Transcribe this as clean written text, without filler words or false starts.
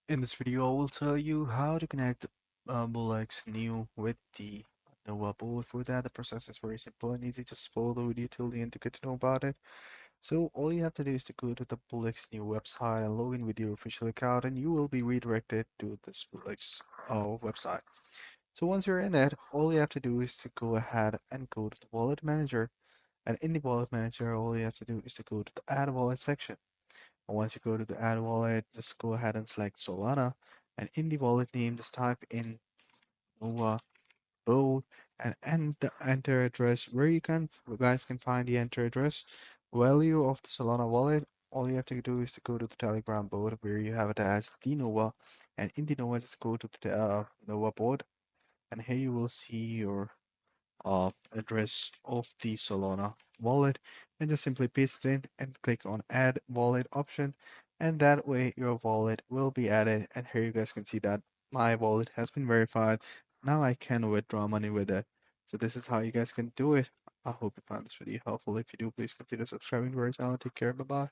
In this video, I will tell you how to connect Bullx new with the NovaBot. For that, the process is very simple and easy. Just follow the video till the end to get to know about it. So all you have to do is to go to the Bullx new website and log in with your official account, and you will be redirected to this Bullx website. So once you're in it, all you have to do is to go ahead and go to the Wallet Manager. And in the Wallet Manager, all you have to do is to go to the Add Wallet section. And once you go to the add wallet, just go ahead and select Solana. And in the wallet name, just type in Nova Bold and the enter address where you guys can find the enter address value of the Solana wallet. All you have to do is to go to the Telegram board where you have attached the Nova, and in the Nova, just go to the Nova board, and here you will see your address of the Solana wallet, and just simply paste it in and click on add wallet option, and that way your wallet will be added. And here you guys can see that my wallet has been verified. Now I can withdraw money with it. So this is how you guys can do it. I hope you found this video helpful. If you do, please consider subscribing to our channel. Take care. Bye bye.